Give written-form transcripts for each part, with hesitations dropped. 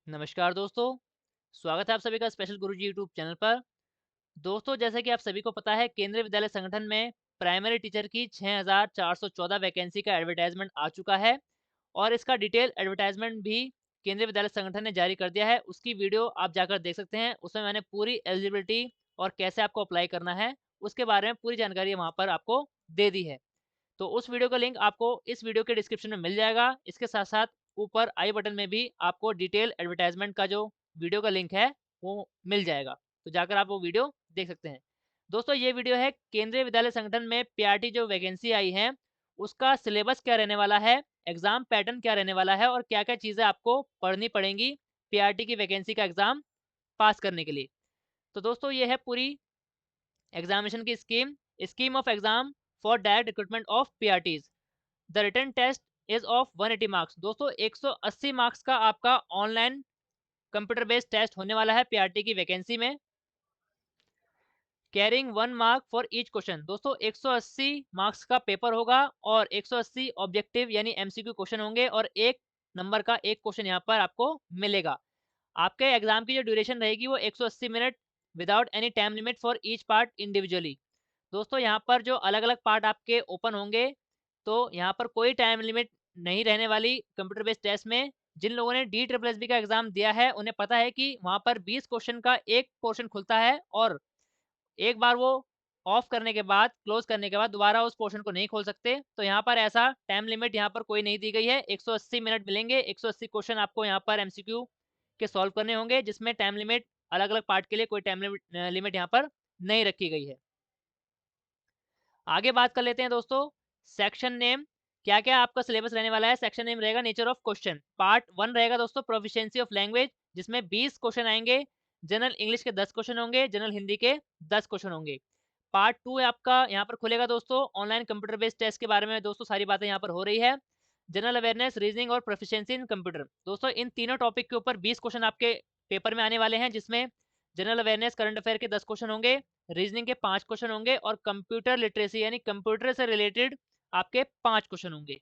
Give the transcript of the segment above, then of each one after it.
नमस्कार दोस्तों, स्वागत है आप सभी का स्पेशल गुरुजी यूट्यूब चैनल पर। दोस्तों, जैसा कि आप सभी को पता है, केंद्रीय विद्यालय संगठन में प्राइमरी टीचर की 6,414 वैकेंसी का एडवर्टाइजमेंट आ चुका है और इसका डिटेल एडवर्टाइजमेंट भी केंद्रीय विद्यालय संगठन ने जारी कर दिया है। उसकी वीडियो आप जाकर देख सकते हैं। उसमें मैंने पूरी एलिजिबिलिटी और कैसे आपको अप्लाई करना है, उसके बारे में पूरी जानकारी वहाँ पर आपको दे दी है। तो उस वीडियो का लिंक आपको इस वीडियो के डिस्क्रिप्शन में मिल जाएगा। इसके साथ-साथ ऊपर आई बटन में भी आपको डिटेल एडवर्टाइज़मेंट का जो वीडियो का लिंक है, वो मिल जाएगा। तो जाकर आप वो वीडियो देख सकते हैं। दोस्तों, ये वीडियो है केंद्रीय विद्यालय संगठन में पीआरटी जो वैकेंसी आई है, उसका सिलेबस क्या रहने वाला है, एग्ज़ाम पैटर्न क्या रहने वाला है और क्या-क्या चीज़ें आपको पढ़नी पड़ेंगी पीआरटी की वैकेंसी का एग्ज़ाम पास करने के लिए। तो दोस्तों, ये है पूरी एग्ज़ामिनेशन की scheme of exam for direct recruitment of PRTs. The written test is of 180 marks. दोस्तों, 180 मार्क्स का आपका ऑनलाइन कंप्यूटर बेस्ड टेस्ट होने वाला है पीआरटी की वैकेंसी में, carrying 1 mark for each question. दोस्तों, 180 मार्क्स का पेपर होगा और 180 ऑब्जेक्टिव यानी एमसीक्यू क्वेश्चन होंगे और 1 नंबर का एक क्वेश्चन यहाँ पर आपको मिलेगा। आपके एग्जाम की जो ड्यूरेशन रहेगी वो 180 minute without any time limit for each part individually. दोस्तों, यहाँ पर जो अलग-अलग पार्ट आपके ओपन होंगे, तो यहाँ पर कोई टाइम लिमिट नहीं रहने वाली कंप्यूटर बेस्ड टेस्ट में। जिन लोगों ने डी ट्रिपल एसबी का एग्ज़ाम दिया है, उन्हें पता है कि वहाँ पर 20 क्वेश्चन का एक पोर्शन खुलता है और एक बार वो ऑफ करने के बाद, क्लोज़ करने के बाद दोबारा उस पोर्शन को नहीं खोल सकते। तो यहाँ पर ऐसा टाइम लिमिट यहाँ पर कोई नहीं दी गई है। 180 मिनट मिलेंगे, 180 क्वेश्चन आपको यहाँ पर एमसीक्यू के सॉल्व करने होंगे, जिसमें टाइम लिमिट अलग-अलग पार्ट के लिए कोई टाइम लिमिट यहाँ पर नहीं रखी गई है। आगे बात कर लेते हैं दोस्तों, सेक्शन नेम क्या-क्या आपका सिलेबस रहने वाला है। सेक्शन नेम रहेगा नेचर ऑफ क्वेश्चन। पार्ट 1 रहेगा दोस्तों प्रोफिशिएंसी ऑफ लैंग्वेज, जिसमें 20 क्वेश्चन आएँगे। जनरल इंग्लिश के 10 क्वेश्चन होंगे, जनरल हिंदी के 10 क्वेश्चन होंगे। पार्ट 2 आपका यहाँ पर खुलेगा दोस्तों ऑनलाइन कंप्यूटर बेस्ड टेस्ट के बारे में दोस्तों सारी बातें यहाँ पर हो रही है। जनरल अवेयरनेस, रीजनिंग और प्रोफिशिएंसी इन कंप्यूटर। दोस्तों, इन तीनों टॉपिक के ऊपर 20 क्वेश्चन आपके पेपर में आने वाले हैं, जिसमें जनरल अवेयरनेस करंट अफेयर के 10 क्वेश्चन होंगे, रीजनिंग के 5 क्वेश्चन होंगे और कंप्यूटर लिटरेसी यानी कंप्यूटर से रिलेटेड आपके 5 क्वेश्चन होंगे।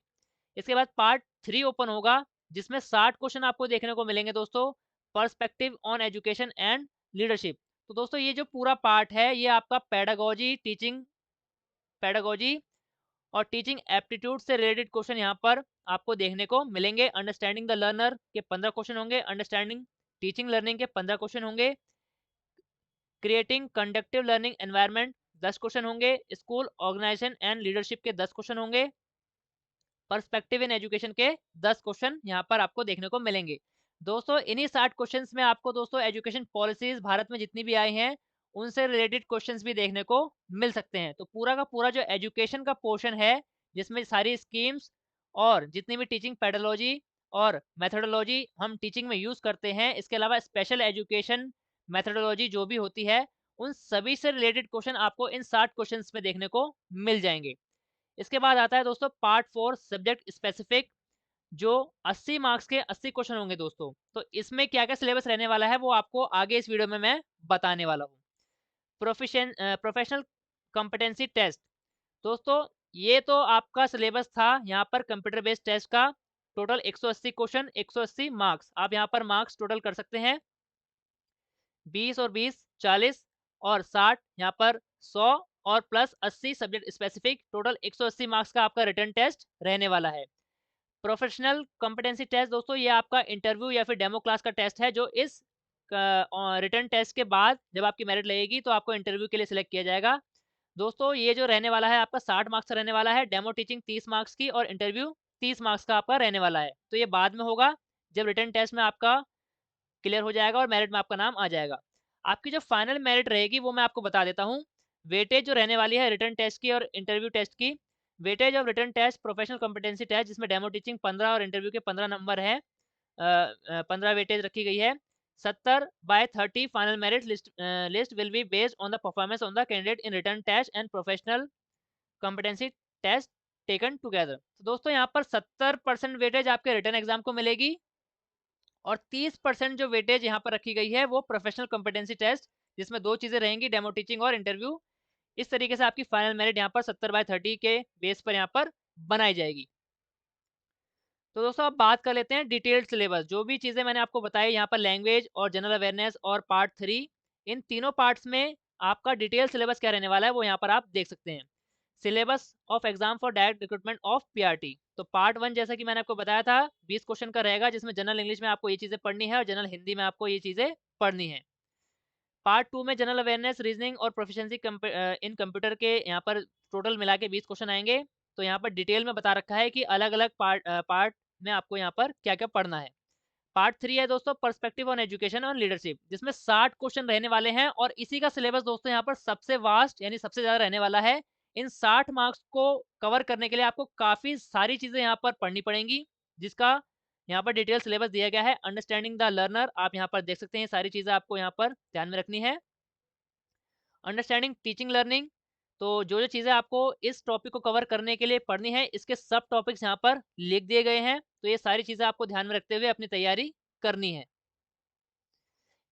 इसके बाद पार्ट 3 ओपन होगा, जिसमें 60 क्वेश्चन आपको देखने को मिलेंगे दोस्तों, perspective on education and leadership. तो दोस्तों, ये जो पूरा पार्ट है, ये आपका पेडागोजी और टीचिंग एप्टीट्यूड से रिलेटेड क्वेश्चन यहाँ पर आपको देखने को मिलेंगे। अंडरस्टैंडिंग द लर्नर के 15 क्वेश्चन होंगे, अंडरस्टैंडिंग टीचिंग लर्निंग के 15 क्वेश्चन होंगे, creating conductive learning environment 10 question होंगे, स्कूल ऑर्गेनाइजेशन एंड लीडरशिप के 10 क्वेश्चन होंगे, पर्सपेक्टिव इन एजुकेशन के 10 क्वेश्चन यहाँ पर आपको देखने को मिलेंगे। दोस्तों, इन्हीं 60 क्वेश्चंस में आपको दोस्तों एजुकेशन पॉलिसीज भारत में जितनी भी आई हैं, उनसे रिलेटेड क्वेश्चंस भी देखने को मिल सकते हैं। तो पूरा का पूरा जो एजुकेशन का पोर्शन है, जिसमें सारी स्कीम्स और जितनी भी टीचिंग पेडोलॉजी और मेथोडोलॉजी हम टीचिंग में यूज़ करते हैं, इसके अलावा स्पेशल एजुकेशन मेथोडोलॉजी जो भी होती है, उन सभी से रिलेटेड क्वेश्चन आपको इन 60 क्वेश्चंस में देखने को मिल जाएँगे। इसके बाद आता है दोस्तों पार्ट 4 सब्जेक्ट स्पेसिफिक, जो 80 मार्क्स के 80 क्वेश्चन होंगे दोस्तों। तो इसमें क्या-क्या सिलेबस रहने वाला है, वो आपको आगे इस वीडियो में मैं बताने वाला हूँ। Professional competency test. दोस्तों, ये तो आपका सिलेबस था यहाँ पर कंप्यूटर बेस्ड टेस्ट का। Total 180 question, 180 marks. आप यहाँ पर मार्क्स टोटल कर सकते हैं। 20 और 20 40 और 60 यहाँ पर 100 और plus 80 subject specific, total 180 marks का आपका रिटन टेस्ट रहने वाला है। प्रोफेशनल कॉम्पिटेंसी टेस्ट दोस्तों, ये आपका इंटरव्यू या फिर डेमो क्लास का टेस्ट है, जो इस रिटन टेस्ट के बाद जब आपकी मेरिट लगेगी तो आपको इंटरव्यू के लिए सिलेक्ट किया जाएगा। दोस्तों, ये जो रहने वाला है आपका 60 मार्क्स का रहने वाला है, डेमो टीचिंग 30 मार्क्स की और इंटरव्यू 30 मार्क्स का आपका रहने वाला है। तो ये बाद में होगा, जब रिटन टेस्ट में आपका क्लियर हो जाएगा और मेरिट में आपका नाम आ जाएगा। आपकी जो फाइनल मेरिट रहेगी वो मैं आपको बता देता हूँ। वेटेज जो रहने वाली है रिटन टेस्ट की और इंटरव्यू टेस्ट की, weightage of written test professional competency test, जिसमें डेमो टीचिंग 15 और इंटरव्यू के 15 नंबर है, 15 वेटेज रखी गई है। 70/30 final merit list will be based on the performance on the candidate in written test and professional competency test taken together. तो दोस्तों, यहाँ पर 70% वेटेज आपके रिटन एग्जाम को मिलेगी और 30% जो वेटेज यहाँ पर रखी गई है वो प्रोफेशनल कॉम्पिटेंसी टेस्ट, जिसमें 2 चीज़ें रहेंगी, डेमो टीचिंग और इंटरव्यू। इस तरीके से आपकी फाइनल मेरिट यहाँ पर 70/30 के बेस पर यहाँ पर बनाई जाएगी। तो दोस्तों अब बात कर लेते हैं डिटेल्ड सिलेबस। जो भी चीज़ें मैंने आपको बताई यहाँ पर, लैंग्वेज और जनरल अवेयरनेस और पार्ट 3, इन तीनों पार्ट्स में आपका डिटेल सिलेबस क्या रहने वाला है वो यहाँ पर आप देख सकते हैं। Syllabus of exam for direct recruitment of PRT. तो पार्ट 1 जैसा कि मैंने आपको बताया था 20 क्वेश्चन का रहेगा, जिसमें जनरल इंग्लिश में आपको ये चीज़ें पढ़नी है और जनरल हिंदी में आपको ये चीज़ें पढ़नी है। पार्ट 2 में जनरल अवेयरनेस, रीजनिंग और प्रोफिशिएंसी इन कंप्यूटर के यहाँ पर टोटल मिला के 20 क्वेश्चन आएंगे। तो यहाँ पर डिटेल में बता रखा है कि अलग-अलग पार्ट में आपको यहाँ पर क्या-क्या पढ़ना है। पार्ट 3 है दोस्तों पर्सपेक्टिव ऑन एजुकेशन और लीडरशिप, जिसमें 60 क्वेश्चन रहने वाले हैं और इसी का सिलेबस दोस्तों यहाँ पर सबसे वास्ट यानी सबसे ज़्यादा रहने वाला है। इन 60 मार्क्स को कवर करने के लिए आपको काफ़ी सारी चीज़ें यहाँ पर पढ़नी पड़ेंगी, जिसका यहाँ पर डिटेल सिलेबस दिया गया है। अंडरस्टैंडिंग द लर्नर, आप यहाँ पर देख सकते हैं, सारी चीज़ें आपको यहाँ पर ध्यान में रखनी है। अंडरस्टैंडिंग टीचिंग लर्निंग, तो जो-जो चीज़ें आपको इस टॉपिक को कवर करने के लिए पढ़नी है, इसके सब टॉपिक्स यहाँ पर लिख दिए गए हैं। तो ये सारी चीज़ें आपको ध्यान में रखते हुए अपनी तैयारी करनी है।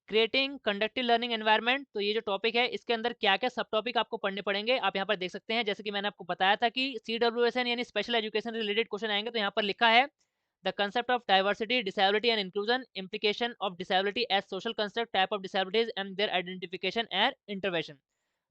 क्रिएटिंग कंडक्टिव लर्निंग एनवायरनमेंट, तो ये जो टॉपिक है इसके अंदर क्या-क्या सब टॉपिक आपको पढ़ने पड़ेंगे, आप यहाँ पर देख सकते हैं। जैसे कि मैंने आपको बताया था कि सीडब्ल्यूएसएन यानी स्पेशल एजुकेशन रिलेटेड क्वेश्चन आएँगे, तो यहाँ पर लिखा है the concept of diversity, disability and inclusion, implication of disability as social construct, type of disabilities and their identification and intervention.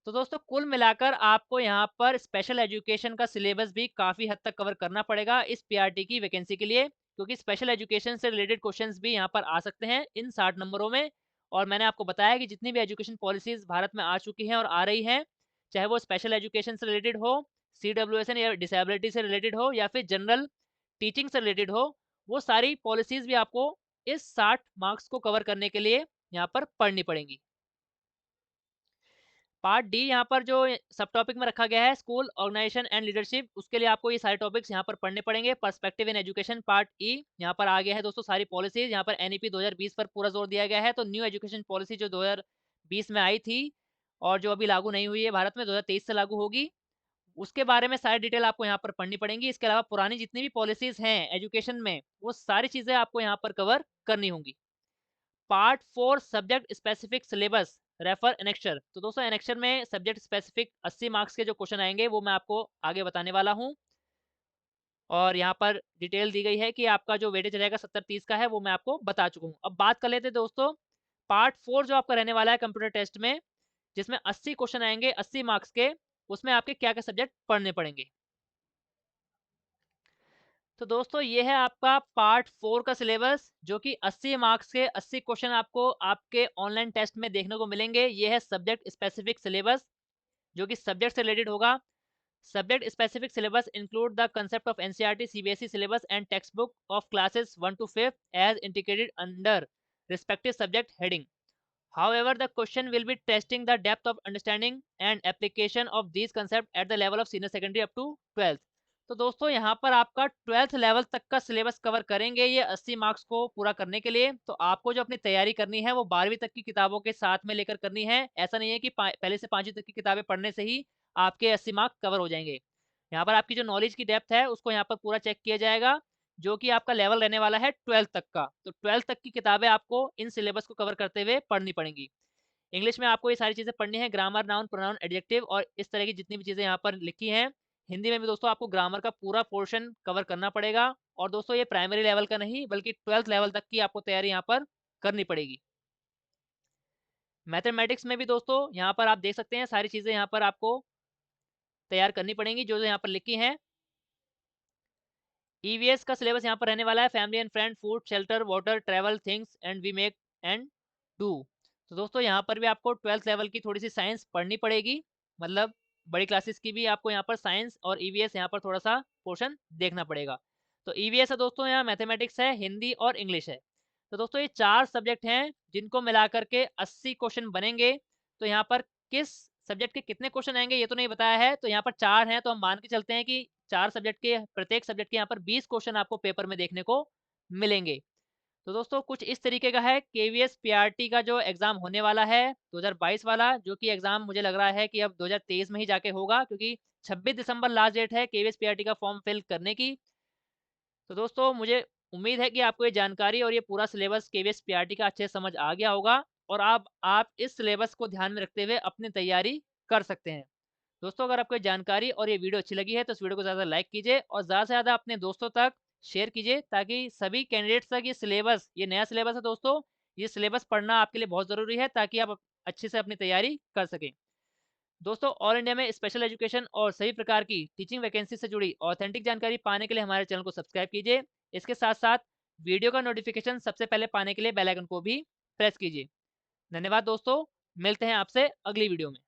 तो दोस्तों कुल मिलाकर आपको यहाँ पर स्पेशल एजुकेशन का सिलेबस भी काफ़ी हद तक कवर करना पड़ेगा इस पीआरटी की वैकेंसी के लिए, क्योंकि स्पेशल एजुकेशन से रिलेटेड क्वेश्चंस भी यहाँ पर आ सकते हैं इन 60 नंबरों में। और मैंने आपको बताया कि जितनी भी एजुकेशन पॉलिसीज़ भारत में आ चुकी हैं और आ रही हैं, चाहे वो स्पेशल एजुकेशन से रिलेटेड हो, सीडब्ल्यूएसएन या डिसेबिलिटी से रिलेटेड हो या फिर जनरल टीचिंग से रिलेटेड हो, वो सारी पॉलिसीज़ भी आपको इस 60 मार्क्स को कवर करने के लिए यहाँ पर पढ़नी पड़ेंगी। पार्ट डी यहाँ पर जो सब टॉपिक में रखा गया है, स्कूल ऑर्गेनाइजेशन एंड लीडरशिप, उसके लिए आपको ये सारे टॉपिक्स यहाँ पर पढ़ने पड़ेंगे। पर्सपेक्टिव इन एजुकेशन पार्ट ई, यहाँ पर आ गया है दोस्तों सारी पॉलिसीज। यहाँ पर एनईपी 2020 पर पूरा जोर दिया गया है। तो न्यू एजुकेशन पॉलिसी जो 2020 में आई थी और जो अभी लागू नहीं हुई है भारत में, 2023 से लागू होगी, उसके बारे में सारी डिटेल आपको यहाँ पर पढ़नी पड़ेंगी। इसके अलावा पुरानी जितनी भी पॉलिसीज हैं एजुकेशन में, वो सारी चीजें आपको यहाँ पर कवर करनी होंगी। Part 4 subject specific syllabus, refer annexure. तो दोस्तों एनेक्चर में सब्जेक्ट स्पेसिफिक 80 मार्क्स के जो क्वेश्चन आएंगे वो मैं आपको आगे बताने वाला हूं। और यहाँ पर डिटेल दी गई है कि आपका जो वेटेज रहेगा 70-30 का है, वो मैं आपको बता चुका हूँ। अब बात कर लेते हैं दोस्तों पार्ट 4 जो आपका रहने वाला है कंप्यूटर टेस्ट में, जिसमें 80 क्वेश्चन आएंगे 80 मार्क्स के, उसमें आपके क्या क्या सब्जेक्ट पढ़ने पड़ेंगे। तो दोस्तों ये है आपका पार्ट 4 का सिलेबस, जो कि 80 मार्क्स के 80 क्वेश्चन आपको आपके ऑनलाइन टेस्ट में देखने को मिलेंगे। ये है सब्जेक्ट स्पेसिफिक सिलेबस, जो कि सब्जेक्ट से रिलेटेड होगा। Subject specific syllabus include the concept of NCERT CBSE syllabus and text book of classes 1 to 5 as integrated under respective subject heading. However, the question will be testing the depth of understanding and application of these concepts at the level of senior secondary up to 12th। तो दोस्तों यहाँ पर आपका 12th level तक का syllabus cover करेंगे ये 80 marks को पूरा करने के लिए। तो आपको जो अपनी तैयारी करनी है वो 12वीं तक की किताबों के साथ में लेकर करनी है। ऐसा नहीं है कि पहले से 5वीं तक की किताबें पढ़ने से ही आपके 80 मार्क्स कवर हो जाएंगे। यहाँ पर आपकी जो नॉलेज की डेप्थ है उसको यहाँ पर पूरा चेक किया जाएगा, जो कि आपका लेवल रहने वाला है 12th तक का। तो 12th तक की किताबें आपको इन सिलेबस को कवर करते हुए पढ़नी पड़ेंगी। इंग्लिश में आपको ये सारी चीज़ें पढ़नी है, ग्रामर, नाउन, प्रोनाउन, एडजेक्टिव और इस तरह की जितनी भी चीज़ें यहाँ पर लिखी हैं। हिंदी में भी दोस्तों आपको ग्रामर का पूरा पोर्शन कवर करना पड़ेगा। और दोस्तों ये प्राइमरी लेवल का नहीं बल्कि 12th लेवल तक की आपको तैयारी यहाँ पर करनी पड़ेगी। मैथमेटिक्स में भी दोस्तों यहाँ पर आप देख सकते हैं सारी चीज़ें यहाँ पर आपको तैयार करनी पड़ेंगी जो यहाँ पर लिखी हैं। ईवीएस का सिलेबस यहाँ पर रहने वाला है, family and friend, food, shelter, water, travel, things and we make and do. तो दोस्तों यहाँ पर भी आपको 12th लेवल की थोड़ी सी साइंस पढ़नी पड़ेगी, मतलब बड़ी क्लासेस की भी आपको यहाँ पर साइंस और ईवीएस यहाँ पर थोड़ा सा पोर्शन देखना पड़ेगा। तो ईवीएस है दोस्तों, यहाँ मैथमेटिक्स है, हिंदी और इंग्लिश है। तो दोस्तों ये 4 सब्जेक्ट हैं जिनको मिलाकर के 80 क्वेश्चन बनेंगे। तो यहाँ पर किस सब्जेक्ट के कितने क्वेश्चन आएंगे ये तो नहीं बताया है, तो यहाँ पर 4 हैं, तो हम मान के चलते हैं कि 4 सब्जेक्ट के प्रत्येक सब्जेक्ट के यहाँ पर 20 क्वेश्चन आपको पेपर में देखने को मिलेंगे। तो दोस्तों कुछ इस तरीके का है केवीएस पीआरटी का जो एग्जाम होने वाला है 2022 वाला, जो कि एग्जाम मुझे लग रहा है कि अब 2023 में ही जाके होगा, क्योंकि 26 दिसंबर लास्ट डेट है केवीएस पीआरटी का फॉर्म फिल करने की। तो दोस्तों मुझे उम्मीद है कि आपको ये जानकारी और ये पूरा सिलेबस केवीएस पीआरटी का अच्छे से समझ आ गया होगा और आप इस सिलेबस को ध्यान में रखते हुए अपनी तैयारी कर सकते हैं। दोस्तों अगर आपको ये जानकारी और ये वीडियो अच्छी लगी है तो इस वीडियो को ज़्यादा लाइक कीजिए और ज़्यादा से ज़्यादा अपने दोस्तों तक शेयर कीजिए ताकि सभी कैंडिडेट्स तक ये नया सिलेबस है दोस्तों, ये सिलेबस पढ़ना आपके लिए बहुत ज़रूरी है ताकि आप अच्छे से अपनी तैयारी कर सकें। दोस्तों, ऑल इंडिया में स्पेशल एजुकेशन और सभी प्रकार की टीचिंग वैकेंसी से जुड़ी ऑथेंटिक जानकारी पाने के लिए हमारे चैनल को सब्सक्राइब कीजिए। इसके साथ-साथ वीडियो का नोटिफ़िकेशन सबसे पहले पाने के लिए बेल आइकन को भी प्रेस कीजिए। धन्यवाद दोस्तों, मिलते हैं आपसे अगली वीडियो में।